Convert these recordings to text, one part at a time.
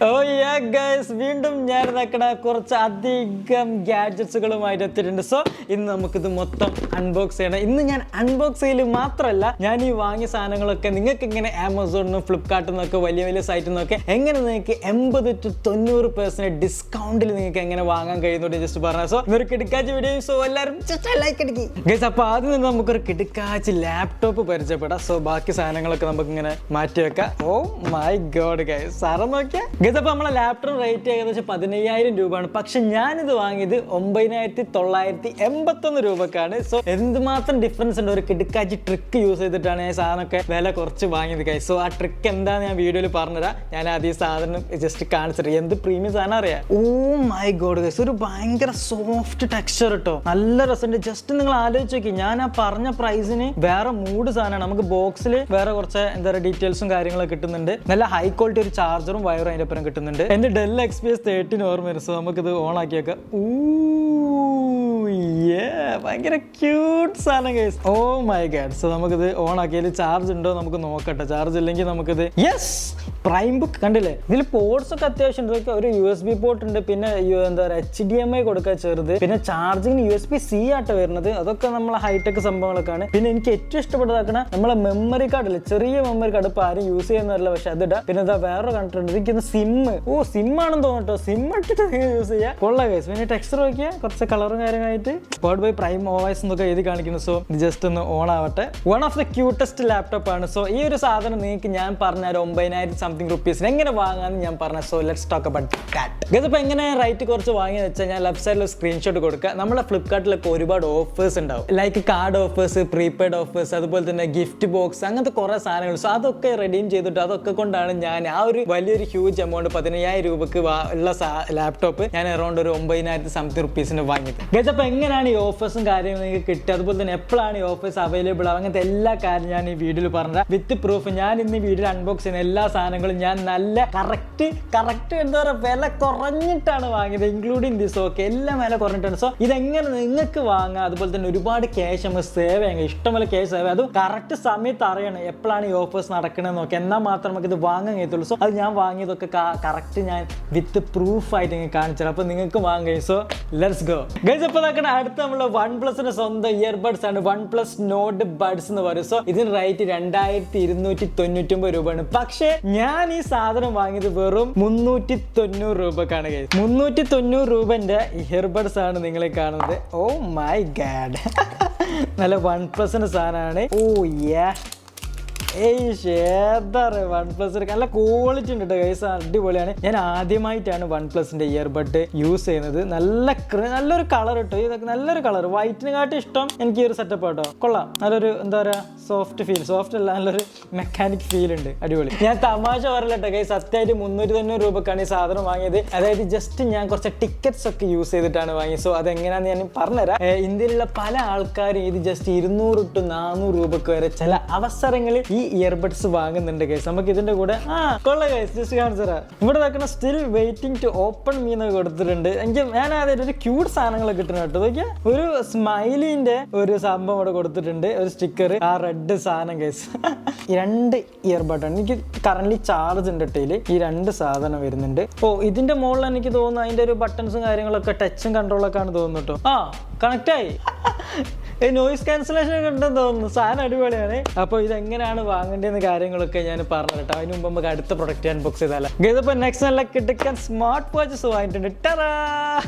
ഓ യാ guys, വീണ്ടും ഞാൻ കുറച്ച് അധികം ഗാഡ്ജറ്റ്സുകളുമായിട്ട് എത്തിയിട്ടുണ്ട്. സോ ഇന്ന് നമുക്കിത് മൊത്തം അൺബോക്സ് ചെയ്യണം. ഇന്ന് ഞാൻ അൺബോക്സ് ചെയ്യൽ മാത്രമല്ല, ഞാൻ ഈ വാങ്ങിയ സാധനങ്ങളൊക്കെ നിങ്ങൾക്ക് ഇങ്ങനെ ആമസോണിൽ നിന്നും ഫ്ലിപ്കാർട്ടിൽ നിന്നൊക്കെ വലിയ സൈറ്റിൽ നിന്നൊക്കെ എങ്ങനെ നിങ്ങൾക്ക് 80 to 90% ഡിസ്കൗണ്ടിൽ നിങ്ങൾക്ക് എങ്ങനെ വാങ്ങാൻ കഴിയുന്നുണ്ട് ജസ്റ്റ് പറഞ്ഞാൽ. സോ ഇതൊരു കിടക്കാച്ച വീഡിയോ. സോ എല്ലാവരും ലൈക്ക് അടിക്കും ഗൈസ്. അപ്പോൾ ആദ്യം തന്നെ നമുക്കൊരു കിടക്കാച്ച് ലാപ്ടോപ്പ് പരിചയപ്പെടാം. സോ ബാക്കി സാധനങ്ങളൊക്കെ നമുക്ക് ഇങ്ങനെ മാറ്റി വെക്കാം. ഓ മൈ ഗോഡ് ഗൈസ്, സാറേ നോക്കിയാൽ ഗൈസ്. അപ്പോൾ നമ്മളെ ലാപ്ടോപ്പ് റേറ്റ് ഏകദേശം 15,000 രൂപയാണ്. പക്ഷെ ഞാനിത് വാങ്ങിയത് 9,981 രൂപക്കാണ്. സോ എന്തുമാത്രം ഡിഫറൻസ് ഉണ്ട്. ഒരു കിടക്കാച്ചി ട്രിക്ക് യൂസ് ചെയ്തിട്ടാണ് ഞാൻ സാധനമൊക്കെ വില കുറച്ച് വാങ്ങിയത് ഗൈസ്. സോ ആ ട്രിക്ക് എന്താണെന്ന് ഞാൻ വീഡിയോയിൽ പറഞ്ഞുതരാം. ഞാൻ ആദ്യം സാധനം ജസ്റ്റ് കാണിച്ചിട്ട് എന്ത് പ്രീമിയം സാധനം അറിയാം. ഓ മൈ ഗോഡ് ഗൈസ്, ഒരു ഭയങ്കര സോഫ്റ്റ് ടെക്സ്ചർ കേട്ടോ, നല്ല രസമുണ്ട്. ജസ്റ്റ് നിങ്ങൾ ആലോചിച്ച് നോക്കി, ഞാൻ ആ പറഞ്ഞ പ്രൈസിന് വേറെ മൂഡ് സാധനമാണ്. നമുക്ക് ബോക്സിൽ വേറെ കുറച്ച് എന്താ പറയുക ഡീറ്റെയിൽസും കാര്യങ്ങളൊക്കെ കിട്ടുന്നുണ്ട്. നല്ല ഹൈ ക്വാളിറ്റി ഒരു ചാർജറും വയറും അതിൻ്റെ ഒപ്പം കിട്ടുന്നുണ്ട്. എന്റെ ഡെൽ XPS 13 ഓർമ്മ വരും. സോ നമുക്കിത് ഓൺ ആക്കി വെക്കാം. ഭയങ്കര ക്യൂട്ട് സാധനം guys. Oh my god. So നമുക്കിത് ഓൺ ആക്കിയാൽ ചാർജ് ഉണ്ടോ നമുക്ക് നോക്കട്ടെ. ചാർജ് ഇല്ലെങ്കിൽ നമുക്കിത് യെസ് പ്രൈം ബുക്ക് കണ്ടില്ലേ. ഇതിൽ പോർട്സ് ഒക്കെ അത്യാവശ്യം ഉണ്ട്. ഒരു USB പോർട്ട് ഉണ്ട്, പിന്നെ എന്താ പറയുക HDMI കൊടുക്കാൻ ചെറുത്, പിന്നെ ചാർജിങ്ങിന് USB-C ആയിട്ട് വരുന്നത്. അതൊക്കെ നമ്മളെ ഹൈടെക് സംഭവങ്ങളൊക്കെയാണ്. പിന്നെ എനിക്ക് ഏറ്റവും ഇഷ്ടപ്പെട്ടതാക്കണ നമ്മളെ മെമ്മറി കാർഡ് ഇല്ലേ, ചെറിയ മെമ്മറി കാർഡ്. ഇപ്പൊ ആരും യൂസ് ചെയ്യുന്നതല്ല, പക്ഷെ അതിടാം. പിന്നെ ഇതാ വേറെ കണ്ടിട്ടുണ്ട് എനിക്കൊന്ന് സിം. ഓ സിം ആണെന്ന് തോന്നട്ടോ, സിം ഇട്ടിട്ട് യൂസ് ചെയ്യാം. കൊള്ള ഗൈസ്. പിന്നെ ടെക്സ്ചർ നോക്കിയാൽ കുറച്ച് കളറും കാര്യമായിട്ട് പവർഡ് ബൈ പ്രൈം OS എന്നൊക്കെ എഴുതി കാണിക്കുന്നു. സോ ജസ്റ്റ് ഒന്ന് ഓൺ ആവട്ടെ. One of the cutest laptop ആണ്. സോ ഈ ഒരു സാധനം നിങ്ങൾക്ക് ഞാൻ പറഞ്ഞ 9,000 സംതിങ് റുപ്പീസിന് എങ്ങനെ വാങ്ങാന്ന് ഞാൻ പറഞ്ഞ. So let's talk about that. Guys, അപ്പോൾ എങ്ങനെ റൈറ്റ് കുറച്ച് വാങ്ങിയെന്ന് വെച്ചാൽ ഞാൻ ലെഫ്റ്റ് സൈഡിൽ സ്ക്രീൻഷോട്ട് കൊടുക്കുക. നമ്മളെ ഫ്ലിപ്കാർട്ടിലൊക്കെ ഒരുപാട് ഓഫേഴ്സ് ഉണ്ടാവും, like card offers, prepaid offers, അതുപോലെ തന്നെ ഗിഫ്റ്റ് ബോക്സ്, അങ്ങനത്തെ കുറേ സാധനങ്ങൾ. സോ അതൊക്കെ റെഡീം ചെയ്തിട്ട് അതൊക്കെ കൊണ്ടാണ് ഞാൻ ആ ഒരു വലിയൊരു ഹ്യൂജ് എമൗണ്ട് 15,000 രൂപക്ക് ഉള്ള ലാപ്ടോപ്പ് ഞാൻ അറൗണ്ട് ഒരു 9,000 സംതിങ് റുപ്പീസിന് വാങ്ങിയത്. ഗൈസ്, അപ്പോൾ എങ്ങനെയാണ് ഈ ഓഫേഴ്സും കാര്യങ്ങളും നിങ്ങൾക്ക് കിട്ടുക, അതുപോലെ തന്നെ എപ്പോഴാണ് ഈ ഓഫേഴ്സ് അവൈലബിൾ ആവുക, അങ്ങനത്തെ എല്ലാ കാര്യം ഞാൻ ഈ വീഡിയോയിൽ പറഞ്ഞുതരാം വിത്ത് പ്രൂഫ്. ഞാൻ ഇന്ന് വീഡിയോയിൽ അൺബോക്സ് ചെയ്യുന്ന എല്ലാ സാധനങ്ങളും ഞാൻ നല്ല കറക്റ്റ് എന്താ പറയുക വില കുറഞ്ഞിട്ടാണ് വാങ്ങിയത്, ഇൻക്ലൂഡിങ് ദിസ്. ഓക്കെ, എല്ലാം വില കുറഞ്ഞിട്ടാണ്. സോ ഇതെങ്ങനെ നിങ്ങൾക്ക് വാങ്ങാം, അതുപോലെ തന്നെ ഒരുപാട് ക്യാഷ് നമ്മൾ സേവ് ചെയ്യാം, ഇഷ്ടംപോലെ ക്യാഷ് സേവ് ചെയ്യാം. അത് കറക്റ്റ് സമയത്ത് അറിയണം എപ്പോഴാണ് ഈ ഓഫേഴ്സ് നടക്കണമെന്ന് നോക്കി, എന്നാൽ മാത്രം നമുക്ക് ഇത് വാങ്ങാൻ കഴിയത്തുള്ളൂ. സോ അത് ഞാൻ വാങ്ങിയതൊക്കെ കറക്റ്റ് ഞാൻ വിത്ത് പ്രൂഫ് ആയിട്ട് നിങ്ങൾക്ക് കാണിച്ചു. അപ്പോൾ നിങ്ങൾക്ക് വാങ്ങാം. So let's go guys. അപ്പോൾ നോക്കണം, അടുത്ത നമ്മള് OnePlusന്റെ സ്വന്തം ഇയർബഡ്സ് ആണ്, OnePlus Nord Buds എന്ന് പറയും. സോ ഇതിന് റേറ്റ് 2,299 രൂപയാണ്. പക്ഷേ ഞാൻ ഈ സാധനം വാങ്ങിയത് വെറും 390 രൂപക്കാണ് ഗൈസ്. 390 രൂപന്റെ ഇയർബഡ്സ് ആണ് നിങ്ങളെ കാണുന്നത്. ഓ മൈ ഗാഡ്, നല്ല OnePlusന്റെ സാധനമാണ്. ഓ യാ, OnePlus നല്ല ക്വാളിറ്റി ഉണ്ട് കേട്ടോ ഗൈസ്, അടിപൊളിയാണ്. ഞാൻ ആദ്യമായിട്ടാണ് OnePlusന്റെ ഇയർബഡ് യൂസ് ചെയ്യുന്നത്. നല്ലൊരു കളർ കേട്ടോ, ഇതൊക്കെ നല്ലൊരു കളർ. വൈറ്റിനെ കാട്ടി ഇഷ്ടം എനിക്ക് ഈ ഒരു സെറ്റപ്പ് കേട്ടോ, കൊള്ളാം. നല്ലൊരു എന്താ പറയാ സോഫ്റ്റ് ഫീൽ, സോഫ്റ്റ് അല്ല നല്ലൊരു മെക്കാനിക് ഫീൽ ഉണ്ട്, അടിപൊളി. ഞാൻ തമാശ പറയല്ല കേട്ടോ ഗൈസ്, സത്യമായിട്ട് 390 രൂപക്കാണ് ഈ സാധനം വാങ്ങിയത്. അതായത് ജസ്റ്റ് ഞാൻ കുറച്ച് ടിക്കറ്റ്സ് ഒക്കെ യൂസ് ചെയ്തിട്ടാണ് വാങ്ങിയത്. സോ അതെങ്ങനെയാണെന്ന് ഞാൻ പറഞ്ഞുതരാം. ഇന്ത്യയിലുള്ള പല ആൾക്കാരും ഇത് ജസ്റ്റ് 200 to 400 രൂപക്ക് വരെ ചില അവസരങ്ങളിൽ ഈ ഇയർബഡ്സ് വാങ്ങുന്നുണ്ട് ഗൈസ്. നമുക്ക് ഇതിന്റെ കൂടെ കൊള്ള ഗൈസ്, ജസ്റ്റ് കാണിച്ചറാ. ഇവിടെ നോക്കണം, still waiting to open me എന്ന് കൊടുത്തിട്ടുണ്ട്. ഞാൻ ആദ്യം ഒരു ക്യൂട്ട് സാധനങ്ങളൊക്കെ കിട്ടുന്ന കേട്ടോ. നോക്കിയാ ഒരു സ്മൈലിന്റെ ഒരു സംഭവം ഇവിടെ കൊടുത്തിട്ടുണ്ട്, ഒരു സ്റ്റിക്കർ, ആ റെഡ് സാധനം ഗൈസ്. 2 ഇയർബഡാണ്. എനിക്ക് കറന്റ് ചാർജ് ഉണ്ട് ഇട്ടയിൽ. ഈ 2 സാധനം വരുന്നുണ്ട്. ഓ ഇതിന്റെ മുകളിൽ എനിക്ക് തോന്നുന്നു അതിന്റെ ഒരു ബട്ടൺസും കാര്യങ്ങളൊക്കെ ടച്ചും കൺട്രോളൊക്കെ ആണ് തോന്നുന്നു കേട്ടോ. കണക്ട് ആയി. നോയിസ് ക്യാൻസലേഷൻ ഒക്കെ ഉണ്ടെന്ന് തോന്നുന്നു. സാധനം അടിപൊളിയാണ്. അപ്പോൾ ഇതെങ്ങനെയാണ് വാങ്ങേണ്ടതെന്ന് കാര്യങ്ങളൊക്കെ ഞാൻ പറഞ്ഞു കേട്ടോ. അതിന് മുമ്പ് നമുക്ക് അടുത്ത പ്രൊഡക്റ്റ് അൺബോക്സ് ചെയ്താലോ. ഇതിപ്പോൾ നെക്സ്റ്റ് നല്ല കിടക്കാൻ സ്മാർട്ട് വാച്ചസ് വാങ്ങിയിട്ടുണ്ട്. ടറാ.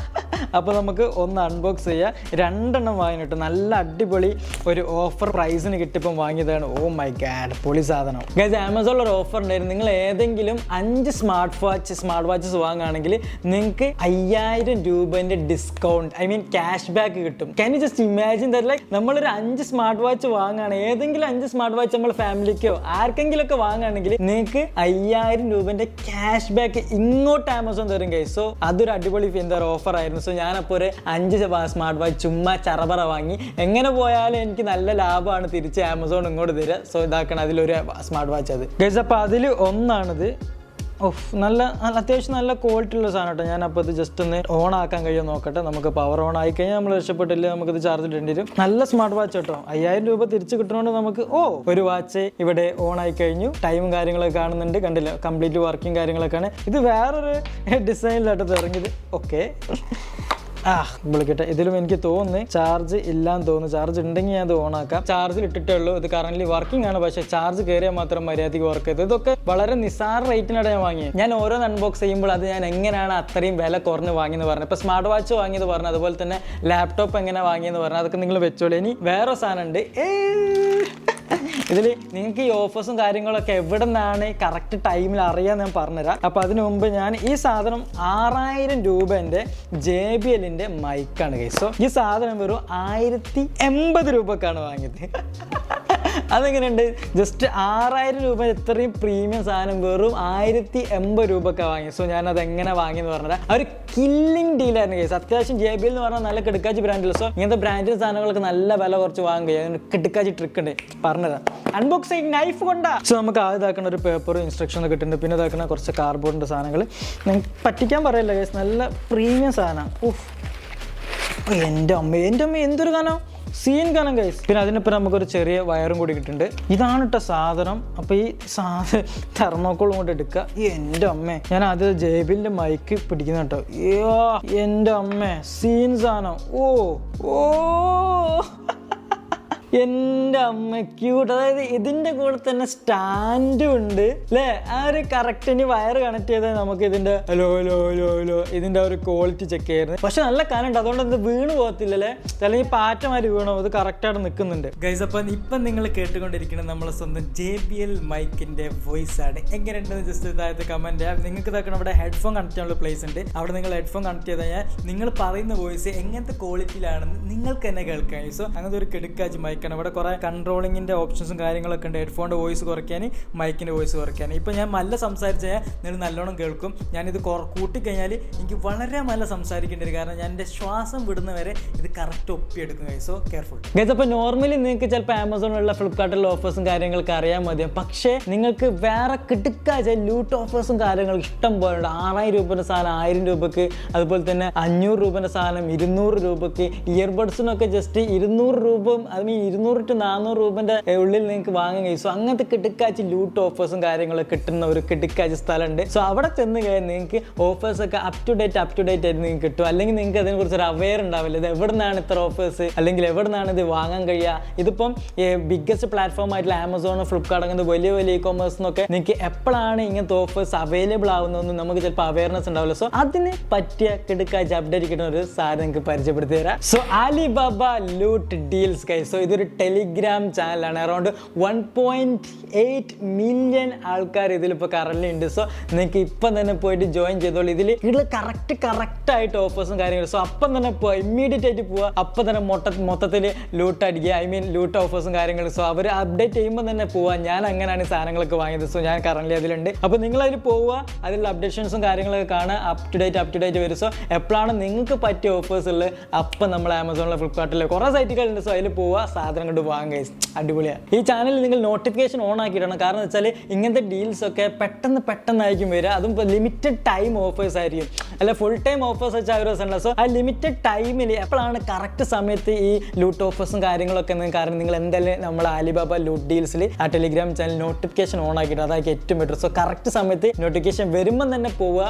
അപ്പോൾ നമുക്ക് ഒന്ന് അൺബോക്സ് ചെയ്യാം. 2 വാങ്ങിയിട്ട് നല്ല അടിപൊളി ഒരു ഓഫർ പ്രൈസിന് കിട്ടിയപ്പം വാങ്ങിയതാണ്. ഓ മൈ ഗാഡ്, പൊളി സാധനം ഗൈസ്. ആമസോണിൽ ഒരു ഓഫർ ഉണ്ടായിരുന്നു. നിങ്ങൾ ഏതെങ്കിലും 5 സ്മാർട്ട് വാച്ചസ് വാങ്ങുകയാണെങ്കിൽ നിങ്ങൾക്ക് 5,000 രൂപേൻ്റെ discount, I mean cash back കിട്ടും. Can you just imagine that? Like നമ്മളൊരു 5 സ്മാർട്ട് വാച്ച് വാങ്ങുകയാണ്, ഏതെങ്കിലും 5 സ്മാർട്ട് വാച്ച് നമ്മൾ ഫാമിലിക്കോ ആർക്കെങ്കിലും ഒക്കെ വാങ്ങുകയാണെങ്കിൽ നിങ്ങൾക്ക് 5,000 രൂപേൻ്റെ ക്യാഷ് ബാക്ക് ഇങ്ങോട്ട് ആമസോൺ തരും ഗൈസ്. സോ അതൊരു അടിപൊളി എന്താ ഓഫർ ആയിരുന്നു. സോ ഞാനപ്പോൾ ഒരു 5 സ്മാർട്ട് വാച്ച് ചുമ്മാ ചറപറ വാങ്ങി. എങ്ങനെ പോയാലും എനിക്ക് നല്ല ലാഭമാണ് തിരിച്ച് ആമസോൺ ഇങ്ങോട്ട് തരിക. സോ ഇതാക്കണം, അതിലൊരു സ്മാർട്ട് വാച്ച് അത് ഗൈസ്. അപ്പോൾ അതിൽ ഒന്നാണിത്. ഓഫ് നല്ല അത്യാവശ്യം നല്ല ക്വാളിറ്റി ഉള്ള സാധനം കേട്ടോ. ഞാൻ അപ്പോൾ ഇത് ജസ്റ്റ് ഒന്ന് ഓൺ ആക്കാൻ കഴിയുമോ നോക്കട്ടെ. നമുക്ക് പവർ ഓൺ ആയി കഴിഞ്ഞാൽ നമ്മൾ രക്ഷപ്പെട്ടില്ല, നമുക്കിത് ചാർജ് ഇടേണ്ടി വരും. നല്ല സ്മാർട്ട് വാച്ച് കേട്ടോ. 5000 രൂപ തിരിച്ച് കിട്ടുന്നതുകൊണ്ട് നമുക്ക് ഒരു വാച്ച് ഇവിടെ ഓൺ ആയി കഴിഞ്ഞു. ടൈമും കാര്യങ്ങളൊക്കെ കാണുന്നുണ്ട്, കണ്ടില്ല, കംപ്ലീറ്റ് വർക്കിംഗ് കാര്യങ്ങളൊക്കെയാണ്. ഇത് വേറൊരു ഡിസൈനിലായിട്ട് ഇറങ്ങിയത്. ഓക്കെ വിളിക്കട്ടെ. ഇതിലും എനിക്ക് തോന്നുന്നു ചാർജ് ഇല്ലാന്ന് തോന്നുന്നു. ചാർജ് ഉണ്ടെങ്കിൽ ഞാൻ അത് ഓൺ ആക്കാം. ചാർജിൽ ഇട്ടിട്ടേ ഉള്ളൂ. ഇത് കറന്റ് വർക്കിംഗ് ആണ്, പക്ഷേ ചാർജ് കയറിയാൽ മാത്രം മര്യാദയ്ക്ക് വർക്ക് ചെയ്ത്. ഇതൊക്കെ വളരെ നിസാര റേറ്റിനാണ് ഞാൻ വാങ്ങിയത്. ഞാൻ ഓരോന്ന് അൺബോക്സ് ചെയ്യുമ്പോൾ അത് ഞാൻ എങ്ങനെയാണ് അത്രയും വില കുറഞ്ഞ് വാങ്ങിയെന്ന് പറഞ്ഞു. ഇപ്പോൾ സ്മാർട്ട് വാച്ച് വാങ്ങിയത് പറഞ്ഞു, അതുപോലെ തന്നെ ലാപ്ടോപ്പ് എങ്ങനെ വാങ്ങിയെന്ന് പറഞ്ഞു. അതൊക്കെ നിങ്ങൾ വെച്ചോളൂ. ഇനി വേറെ സാധനം ഉണ്ട്. ഇതിൽ നിങ്ങൾക്ക് ഈ ഓഫേഴ്സും കാര്യങ്ങളൊക്കെ എവിടെ നിന്നാണ് കറക്റ്റ് ടൈമിൽ അറിയാൻ ഞാൻ പറഞ്ഞുതരാം. അപ്പോൾ അതിനു മുമ്പ് ഞാൻ ഈ സാധനം 6000 രൂപേൻ്റെ JBL മൈക്കാണ് ഗൈസ്. സോ ഈ സാധനം വെറും 1080 രൂപക്കാണ് വാങ്ങിയത്. അതെങ്ങനെയുണ്ട്? ജസ്റ്റ് 6000 രൂപ ഇത്രയും പ്രീമിയം സാധനം വെറും 1080 രൂപക്കാണ് വാങ്ങി. സോ ഞാനത് എങ്ങനെ വാങ്ങിയെന്ന് പറഞ്ഞാൽ ഒരു കില്ലിംഗ് ഡീലായിരുന്നു ഗൈസ്. അത്യാവശ്യം JBL എന്ന് പറഞ്ഞാൽ നല്ല കിടക്കാച്ചി ബ്രാൻഡിൽ. സോ ഇങ്ങനത്തെ ബ്രാൻഡിൻ്റെ സാധനങ്ങളൊക്കെ നല്ല വില കുറച്ച് വാങ്ങുക. കിടക്കാച്ചി ട്രിക്ക് ഉണ്ട്, പറഞ്ഞതാണ്. അൺബോക്സിങ് നൈഫ് കൊണ്ടാ. സോ നമുക്ക് ആദ്യം ഇതാക്കുന്ന ഒരു പേപ്പറും ഇൻസ്ട്രക്ഷൻ ഒക്കെ കിട്ടുന്നുണ്ട്. പിന്നെ ഇതാക്കുന്ന കുറച്ച് കാർഡ്ബോർഡിൻ്റെ സാധനങ്ങൾ. നിങ്ങൾക്ക് പറ്റിക്കാൻ പറയില്ല ഗൈസ്, നല്ല പ്രീമിയം സാധനം. എൻ്റെ അമ്മ എന്തൊരു കാനം, സീൻ കാണാൻ ഗൈസ്. പിന്നെ അതിനിപ്പോൾ നമുക്കൊരു ചെറിയ വയറും കൂടി കിട്ടുന്നുണ്ട്. ഇതാണ് കേട്ടോ സാധനം. അപ്പോൾ ഈ തെർമോക്കോളും കൊണ്ട് എടുക്കുക. എൻ്റെ അമ്മേ, ഞാൻ ആദ്യം JBL മൈക്ക് പിടിക്കുന്ന കേട്ടോ. എൻ്റെ അമ്മേ, സീൻ സാധനം. എൻ്റെ അമ്മ ക്യൂട്ട്. അതായത് ഇതിൻ്റെ കൂടെ തന്നെ സ്റ്റാൻഡും ഉണ്ട് അല്ലേ? ആ ഒരു കറക്റ്റ് ഇനി വയർ കണക്ട് ചെയ്താൽ നമുക്ക് ഇതിൻ്റെ ഇതിൻ്റെ ഒരു ക്വാളിറ്റി ചെക്ക് ചെയ്യുന്നത്. പക്ഷെ നല്ല കാനുണ്ട്, അതുകൊണ്ട് ഇത് വീണ് പോകത്തില്ലല്ലേ, അല്ലെങ്കിൽ പാറ്റമാര് വീണോ, അത് കറക്റ്റായിട്ട് നിൽക്കുന്നുണ്ട് ഗൈസ്. അപ്പം ഇപ്പം നിങ്ങൾ കേട്ടുകൊണ്ടിരിക്കുന്നത് നമ്മളെ സ്വന്തം JBL മൈക്കിൻ്റെ വോയിസ് ആണ്. എങ്ങനെയുണ്ടെന്ന് ജസ്റ്റ് ഇതായത് കമൻറ്റ് ചെയ്യാം. നിങ്ങൾക്ക് ഇതാക്കണം, ഇവിടെ ഹെഡ്ഫോൺ കണക്ട് ചെയ്യാനുള്ള പ്ലേസ് ഉണ്ട്. അവിടെ നിങ്ങൾ ഹെഡ്ഫോൺ കണക്ട് ചെയ്ത് കഴിഞ്ഞാൽ നിങ്ങൾ പറയുന്ന വോയിസ് എങ്ങനത്തെ ക്വാളിറ്റിയിലാണെന്ന് നിങ്ങൾക്ക് തന്നെ കേൾക്കാം. സോ അങ്ങനത്തെ ഒരു കിടക്കാച്ച് മൈക്ക്. ഇവിടെ കുറെ കൺട്രോളിങ്ങിന്റെ ഓപ്ഷൻസും കാര്യങ്ങളൊക്കെ ഉണ്ട്. ഹെഡ്ഫോണിന്റെ വോയിസ് കുറയ്ക്കാൻ, മൈക്കിന്റെ വോയിസ് കുറയ്ക്കാൻ. ഇപ്പൊ ഞാൻ നല്ല സംസാരിച്ചാൽ നിങ്ങൾ നല്ലോണം കേൾക്കും. ഞാനിത് കൂട്ടിക്കഴിഞ്ഞാൽ എനിക്ക് വളരെ നല്ല സംസാരിക്കേണ്ടി വരും, കാരണം ഞാൻ എൻ്റെ ശ്വാസം വിടുന്നവരെ ഇത് കറക്റ്റ് ഒപ്പിയെടുക്കും. So careful guys. അപ്പോൾ നോർമലി നിങ്ങൾക്ക് ചിലപ്പോൾ ആമസോണിലുള്ള ഫ്ലിപ്കാർട്ടിലുള്ള ഓഫേഴ്സും കാര്യങ്ങളൊക്കെ അറിയാൻ മതിയാവും. പക്ഷേ നിങ്ങൾക്ക് വേറെ കിടക്കാച്ച ലൂട്ട് ഓഫേഴ്സും കാര്യങ്ങളും ഇഷ്ടം പോലെ ഉണ്ട്. 6000 രൂപയുടെ സാധനം 1000 രൂപക്ക്, അതുപോലെ തന്നെ 500 രൂപയുടെ സാധനം 200 രൂപക്ക്. ഇയർബഡ്സിനൊക്കെ ജസ്റ്റ് 200 രൂപ, ഐ മീൻ 200 to 400 രൂപൻ്റെ ഉള്ളിൽ നിങ്ങൾക്ക് വാങ്ങാൻ കഴിയും. സോ അങ്ങനത്തെ കിടക്കാച്ച് ലൂട്ട് ഓഫേഴ്സും കാര്യങ്ങളൊക്കെ കിട്ടുന്ന ഒരു കിടക്കാച്ച് സ്ഥലമുണ്ട്. സോ അവിടെ ചെന്ന് കഴിഞ്ഞാൽ നിങ്ങൾക്ക് ഓഫേഴ്സൊക്കെ അപ് ടു ഡേറ്റ് ആയിട്ട് നിങ്ങൾക്ക് കിട്ടും. അല്ലെങ്കിൽ നിങ്ങൾക്ക് അതിനെക്കുറിച്ച് ഒരു അവെയർ ഉണ്ടാവില്ല, ഇത് എവിടെ നിന്നാണ് ഇത്ര ഓഫേഴ്സ്, അല്ലെങ്കിൽ എവിടെ നിന്നാണ് ഇത് വാങ്ങാൻ കഴിയുക. ഇതിപ്പം ബിഗ്ഗസ്റ്റ് പ്ലാറ്റ്ഫോം ആയിട്ടുള്ള ആമസോൺ, ഫ്ലിപ്കാർട്ട്, അങ്ങനത്തെ വലിയ വലിയ ഇ-കൊമേഴ്സിനൊക്കെ നിങ്ങൾക്ക് എപ്പോഴാണ് ഇങ്ങനത്തെ ഓഫേഴ്സ് അവൈലബിൾ ആവുന്നതെന്ന് നമുക്ക് ചിലപ്പോൾ അവയർനെസ് ഉണ്ടാവില്ല. സോ അതിന് പറ്റിയ കിടക്കാച്ച് അപ്ഡേറ്റ് കിട്ടുന്ന ഒരു സാധനം നിങ്ങൾക്ക് പരിചയപ്പെടുത്തി തരാം. So Alibaba loot deals guys. So ഇതൊരു ടെലിഗ്രാം ചാനലാണ്. അറൗണ്ട് 1.8 മില്യൺ ആൾക്കാർ ഇതിലിപ്പോൾ കറന്റ് ഉണ്ട്. സോ നിങ്ങൾക്ക് ഇപ്പം തന്നെ പോയിട്ട് ജോയിൻ ചെയ്തോളൂ. ഇതിൽ കറക്റ്റ് ആയിട്ട് ഓഫേഴ്സും കാര്യങ്ങളും. സോ അപ്പം തന്നെ പോവുക, ഇമ്മീഡിയറ്റ് ആയിട്ട് പോവുക, അപ്പം തന്നെ മൊത്തത്തിൽ ലൂട്ട് അടിക്കുക, ഐ മീൻ ലൂട്ട് ഓഫേഴ്സും കാര്യങ്ങളും. സോ അവർ അപ്ഡേറ്റ് ചെയ്യുമ്പോൾ തന്നെ പോവുക. ഞാൻ അങ്ങനെയാണ് ഈ സാധനങ്ങളൊക്കെ വാങ്ങിയത്. സോ ഞാൻ കറന്റ് അതിലുണ്ട്. അപ്പോൾ നിങ്ങളതിൽ പോവുക, അതിലുള്ള അപ്ഡേഷൻസും കാര്യങ്ങളൊക്കെ കാണുക, അപ് ടു ഡേറ്റ് വരും. സോ എപ്പോഴാണ് നിങ്ങൾക്ക് പറ്റിയ ഓഫേഴ്സ് ഉള്ളത് അപ്പം നമ്മൾ ആമസോണിലെ, ഫ്ലിപ്കാർട്ടിലെ കുറേ സൈറ്റുകളുണ്ട്. സോ അതിൽ പോവുക, സാധനം കൊണ്ട് വാങ്ങുക. അടിപൊളിയാണ്. ഈ ചാനലിൽ നിങ്ങൾ നോട്ടിഫിക്കേഷൻ ഓൺ ആക്കിയിടണം. കാരണം വെച്ചാൽ ഇങ്ങനത്തെ ഡീൽസ് ഒക്കെ പെട്ടെന്നായിരിക്കും വരിക. അതും ഇപ്പോൾ ലിമിറ്റഡ് ടൈം ഓഫേഴ്സ് ആയിരിക്കും, അല്ല ഫുൾ ടൈം ഓഫേഴ്സ് വെച്ചാൽ ഒരു ദിവസം. സോ ആ ലിമിറ്റഡ് ടൈമിൽ എപ്പോഴാണ് കറക്റ്റ് സമയത്ത് ഈ ലൂട്ട് ഓഫേഴ്സും കാര്യങ്ങളൊക്കെ. കാരണം നിങ്ങൾ എന്തായാലും നമ്മൾ ആലിബാബ ലൂട്ട് ഡീൽസിൽ ആ ടെലിഗ്രാം ചാനൽ നോട്ടിഫിക്കേഷൻ ഓൺ ആക്കിയിട്ട് അതായിരിക്കും ഏറ്റവും ബെറ്റർ. സോ കറക്റ്റ് സമയത്ത് നോട്ടിഫിക്കേഷൻ വരുമ്പോൾ തന്നെ പോവുക,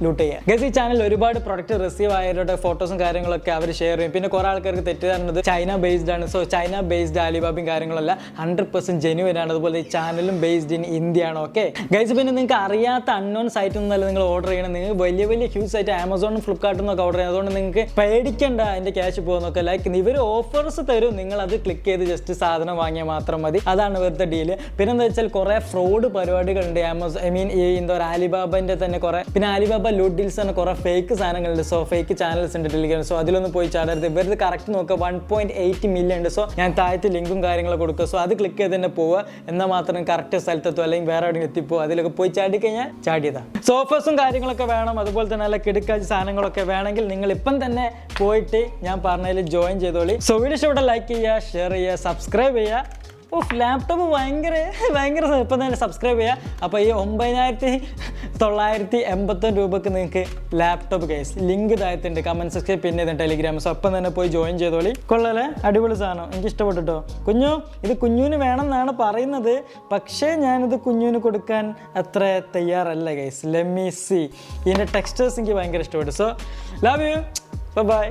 ലൂട്ട് ചെയ്യുക. ഗൈസ്, ഈ ചാനൽ ഒരുപാട് പ്രൊഡക്റ്റ് റിസീവ് ആയവരുടെ ഫോട്ടോസും കാര്യങ്ങളൊക്കെ അവർ ഷെയർ ചെയ്യും. പിന്നെ കുറേ ആൾക്കാർക്ക് തെറ്റിദ്ധാരണത് ചൈന ബേസ്ഡ് ആണ്. സോ ചൈന ബേസ്ഡ് ആലിബാബയും കാര്യങ്ങളല്ല, 100% ജെന്യുവൻ ആണ്. അതുപോലെ ഈ ചാനലും ബേസ്ഡ് ഇൻ ഇന്ത്യ ആണ്. ഓക്കെ ഗൈസ്, പിന്നെ നിങ്ങൾക്ക് അറിയാത്ത അൺനോൺ സൈറ്റിൽ നിന്നല്ല നിങ്ങൾ ഓർഡർ ചെയ്യണം. നിങ്ങൾ വലിയ ഹ്യൂജ് സൈറ്റ് ആമസോണും ഫ്ലിപ്കാർട്ടിൽ നിന്നൊക്കെ ഓർഡർ ചെയ്യണം. അതുകൊണ്ട് നിങ്ങൾക്ക് പേടിക്കേണ്ട അതിൻ്റെ ക്യാഷ് പോകുന്നൊക്കെ. ലൈക്ക് ഇവർ ഓഫേഴ്സ് തരും, നിങ്ങൾ അത് ക്ലിക്ക് ചെയ്ത് ജസ്റ്റ് സാധനം വാങ്ങിയാൽ മാത്രം മതി. അതാണ് ഇവരുടെ ഡീല്. പിന്നെ എന്താ വെച്ചാൽ കുറേ ഫ്രോഡ് പരിപാടികളുണ്ട് ആമസോൺ, ഐ മീൻ ഈ എന്താ പറയുക ആലിബാബൻ്റെ തന്നെ കുറേ. പിന്നെ ആലിബാബ ലൂട്ട് ഡീൽസ് തന്നെ കുറേ ഫേക്ക് സാധനങ്ങളുണ്ട്. സോ ഫേക്ക് ചാനൽസ് ഉണ്ട് ടെലിഗ്രാം. സോ അതിലൊന്നും പോയി ചാടരുത്. ഇവരുടെ കറക്റ്റ് നോക്കുക 1.8 മില്യൺ ഉണ്ട്. സോ ഞാൻ താഴത്ത് ലിങ്കും കാര്യങ്ങളൊക്കെ കൊടുക്കുക. സോ അത് ക്ലിക്ക് ചെയ്ത് തന്നെ പോവുക, എന്നാൽ മാത്രം കറക്റ്റ് സ്ഥലത്തെത്തും, അല്ലെങ്കിൽ വേറെ എവിടെയും എത്തിപ്പോ. അതിലൊക്കെ പോയി ചാടിക്കഴിഞ്ഞാൽ ചാടിയതാണ്. സോഫേഴ്സും കാര്യങ്ങളൊക്കെ വേണം, അതുപോലെ തന്നെ നല്ല കിടക്കാച്ച സാധനങ്ങളൊക്കെ വേണമെങ്കിൽ നിങ്ങൾ ഇപ്പം തന്നെ പോയിട്ട് ഞാൻ പറഞ്ഞതിൽ ജോയിൻ ചെയ്തോളി. സോ വീഡിയോ ഇഷ്ടപ്പെട്ട ലൈക്ക് ചെയ്യുക, ഷെയർ ചെയ്യുക, സബ്സ്ക്രൈബ് ചെയ്യുക. ലാപ്ടോപ്പ് ഭയങ്കര ഇപ്പം തന്നെ സബ്സ്ക്രൈബ് ചെയ്യുക. അപ്പോൾ ഈ 9,989 രൂപക്ക് നിങ്ങൾക്ക് ലാപ്ടോപ്പ് ഗൈസ് ലിങ്ക് താഴത്തുണ്ട്, കമൻറ്റ് സെക്ഷൻ പിന്നെ ചെയ്ത ടെലിഗ്രാം. സോ അപ്പം തന്നെ പോയി ജോയിൻ ചെയ്തോളി. കൊള്ളാലേ, അടിപൊളി സാധനം, എനിക്ക് ഇഷ്ടപ്പെട്ടോ. ഇത് കുഞ്ഞുവിന് വേണം എന്നാണ് പറയുന്നത്, പക്ഷേ ഞാനിത് കുഞ്ഞുവിന് കൊടുക്കാൻ അത്ര തയ്യാറല്ല ഗൈസ്. Let me see. ഇതിൻ്റെ ടെക്സ്റ്റേഴ്സ് എനിക്ക് ഭയങ്കര ഇഷ്ടപ്പെട്ടു. So love you, by.